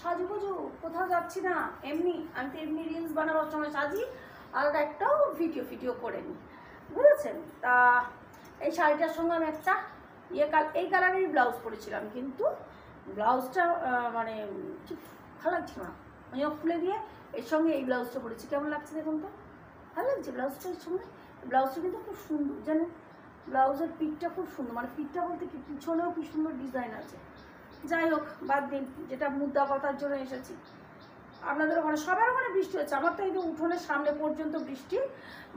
সাজুগুজু কোথাও যাচ্ছি না, এমনি আমি তো এমনি রিলস বানাবার সময় সাজি, আর একটাও ভিডিও করে নিই, বুঝেছেন। তা এই শাড়িটার সঙ্গে আমি একটা এই কালারের ব্লাউজ পরেছিলাম, কিন্তু ব্লাউজটা মানে ঠিক ভালো লাগছিল না, আমি খুলে দিয়ে এর সঙ্গে এই ব্লাউজটা পরেছি। কেমন লাগছে দেখুন তো, ভালো লাগছে ব্লাউজটা। এর সঙ্গে ব্লাউজটা কিন্তু খুব সুন্দর, জানেন ব্লাউজের পিঠটা খুব সুন্দর, মানে পিঠটা বলতে কি পিছনেও কি সুন্দর ডিজাইন আছে। যাই হোক, বাদ দিন, যেটা মুদ্রা কথার জন্য এসেছি। আপনাদের ওখানে সবার ওখানে বৃষ্টি হচ্ছে, আমার তো এই যে উঠোনের সামনে পর্যন্ত বৃষ্টি,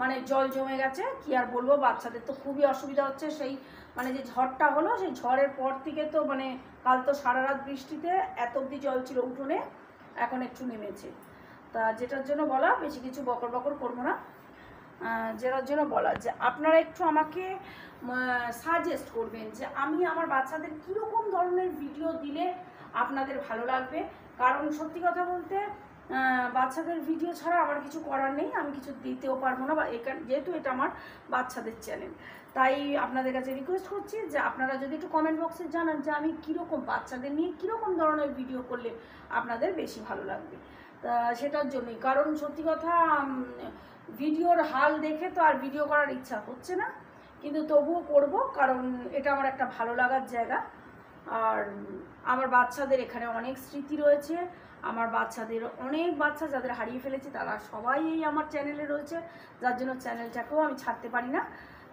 মানে জল জমে গেছে। কি আর বলবো, বাচ্চাদের তো খুবই অসুবিধা হচ্ছে। সেই মানে যে ঝড়টা হলো, সেই ঝড়ের পর থেকে তো মানে কাল তো সারা রাত বৃষ্টিতে এত অবধি জল ছিল উঠোনে, এখন একটু নেমেছে। তা যেটার জন্য বলা, বেশি কিছু বকর বকর করবো না, যেটার জন্য বলা যে আপনারা একটু আমাকে সাজেস্ট করবেন যে আমি আমার বাচ্চাদের কীরকম ধরনের ভিডিও দিলে আপনাদের ভালো লাগবে। কারণ সত্যি কথা বলতে বাচ্চাদের ভিডিও ছাড়া আমার কিছু করার নেই, আমি কিছু দিতেও পারবো না, বা যেহেতু এটা আমার বাচ্চাদের চ্যানেল। তাই আপনাদের কাছে রিকোয়েস্ট করছি যে আপনারা যদি একটু কমেন্ট বক্সে জানান যে আমি কীরকম বাচ্চাদের নিয়ে কীরকম ধরনের ভিডিও করলে আপনাদের বেশি ভালো লাগবে। তা সেটার জন্যই, কারণ সত্যি কথা ভিডিওর হাল দেখে তো আর ভিডিও করার ইচ্ছা হচ্ছে না, কিন্তু তবুও করব, কারণ এটা আমার একটা ভালো লাগার জায়গা। আর আমার বাচ্চাদের এখানে অনেক স্মৃতি রয়েছে, আমার বাচ্চাদের অনেক বাচ্চা যাদের হারিয়ে ফেলেছি তারা সবাই এই আমার চ্যানেলে রয়েছে, যার জন্য চ্যানেলটাকেও আমি ছাড়তে পারি না।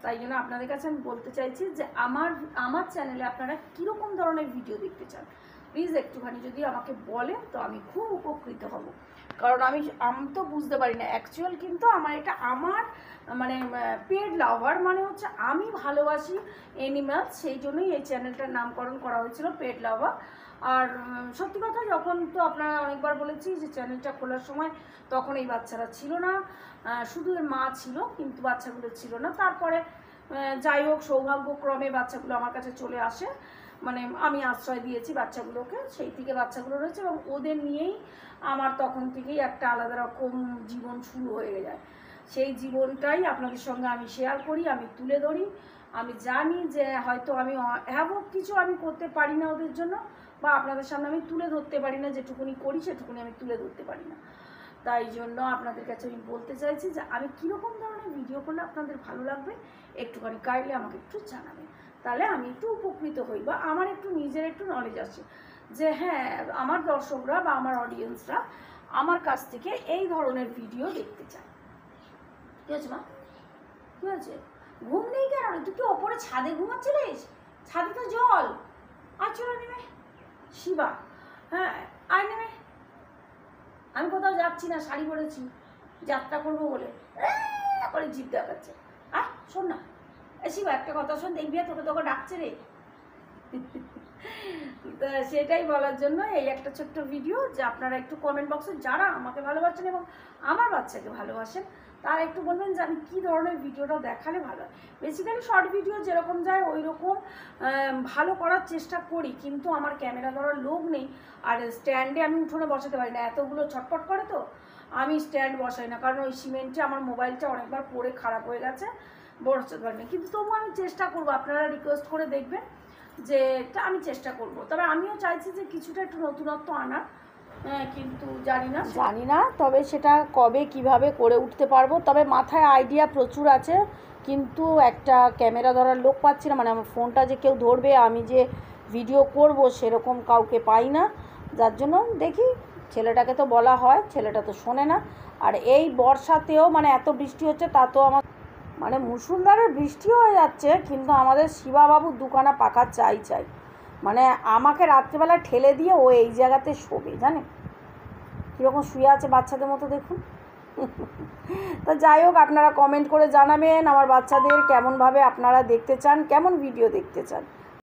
তাই জন্য আপনাদের কাছে আমি বলতে চাইছি যে আমার চ্যানেলে আপনারা কীরকম ধরনের ভিডিও দেখতে চান, প্লিজ একটুখানি যদি আমাকে বলেন তো আমি খুব উপকৃত হব। কারণ আমি তো বুঝতে পারি না অ্যাকচুয়াল, কিন্তু আমার এটা আমার মানে পেট লাভার, মানে হচ্ছে আমি ভালোবাসি অ্যানিম্যালস, সেই জন্যই এই চ্যানেলটার নামকরণ করা হয়েছিল পেট লাভার। আর সত্যি কথা, যখন তো আপনারা অনেকবার বলেছি যে চ্যানেলটা খোলার সময় তখন এই বাচ্চারা ছিল না, শুধু এর মা ছিল, কিন্তু বাচ্চাগুলো ছিল না। তারপরে যাই হোক, সৌভাগ্যক্রমে বাচ্চাগুলো আমার কাছে চলে আসে, মানে আমি আশ্রয় দিয়েছি বাচ্চাগুলোকে, সেই থেকে বাচ্চাগুলো রয়েছে, এবং ওদের নিয়েই আমার তখন থেকেই একটা আলাদা রকম জীবন শুরু হয়ে যায়। সেই জীবনটাই আপনাদের সঙ্গে আমি শেয়ার করি, আমি তুলে ধরি। আমি জানি যে হয়তো আমি কিছু আমি করতে পারি না ওদের জন্য, বা আপনাদের সামনে আমি তুলে ধরতে পারি না, যেটুকুনি করি সেটুকুনি আমি তুলে ধরতে পারি না। তাই জন্য আপনাদের কাছে আমি বলতে চাইছি যে আমি কীরকম ধরনের ভিডিও করলে আপনাদের ভালো লাগবে, একটুখানি কাইন্ডলি আমাকে একটু জানাবেন, তাহলে আমি একটু উপকৃত হই, বা আমার একটু নিজের একটু নলেজ আসে যে হ্যাঁ, আমার দর্শকরা বা আমার অডিয়েন্সরা আমার কাছ থেকে এই ধরনের ভিডিও দেখতে চায়। কী হয়েছে মা, কী হয়েছে? ঘুম নেই কেন? তুই কি ওপরে ছাদে ঘুমাচ্ছিলিস? ছাদে তো জল। আর চলো নেমে, শিবা, হ্যাঁ আর নেমে। আমি কোথাও যাচ্ছি না, শাড়ি পরেছি, যাত্রা করবো বলে করে জিভ দেখাচ্ছে। আর শোন না, শিবা একটা কথা শোন, দেখবি তোকে তোকে ডাকছে রে। সেটাই বলার জন্য এই একটা ছোট্ট ভিডিও, যে আপনারা একটু কমেন্ট বক্সে যারা আমাকে ভালোবাসেন এবং আমার বাচ্চাকে ভালোবাসেন তারা একটু বলবেন যে আমি কী ধরনের ভিডিওটা দেখালে ভালো হয়। বেসিক্যালি শর্ট ভিডিও যেরকম যায় ওই রকম ভালো করার চেষ্টা করি, কিন্তু আমার ক্যামেরা ধরার লোক নেই, আর স্ট্যান্ডে আমি উঠোনে বসাতে পারি না, এতগুলো ছটপট করে তো আমি স্ট্যান্ড বসাই না, কারণ ওই সিমেন্টে আমার মোবাইলটা অনেকবার পরে খারাপ হয়ে গেছে, বসাতে পারি না। কিন্তু তবুও আমি চেষ্টা করবো, আপনারা রিকোয়েস্ট করে দেখবেন যে আমি চেষ্টা করব। তবে আমিও চাইছি যে কিছুটা একটু নতুনত্ব আনার, কিন্তু জানি না তবে সেটা কবে কিভাবে করে উঠতে পারবো। তবে মাথায় আইডিয়া প্রচুর আছে, কিন্তু একটা ক্যামেরা ধরার লোক পাচ্ছি না, মানে আমার ফোনটা যে কেউ ধরবে, আমি যে ভিডিও করব সেরকম কাউকে পাই না, যার জন্য দেখি। ছেলেটাকে তো বলা হয়, ছেলেটা তো শোনে না। আর এই বর্ষাতেও মানে এত বৃষ্টি হচ্ছে, তা তো আমার মানে মুষলধারে বৃষ্টি হয়ে যাচ্ছে, কিন্তু আমাদের শিবাবাবুর দুখানা পাকা চাই, মানে আমাকে রাত্রিবেলা ঠেলে দিয়ে ও এই জায়গাতে শোবে, জানে কীরকম শুয়ে আছে বাচ্চাদের মতো, দেখুন। তা যাই হোক, আপনারা কমেন্ট করে জানাবেন আমার বাচ্চাদের কেমনভাবে আপনারা দেখতে চান, কেমন ভিডিও দেখতে চান।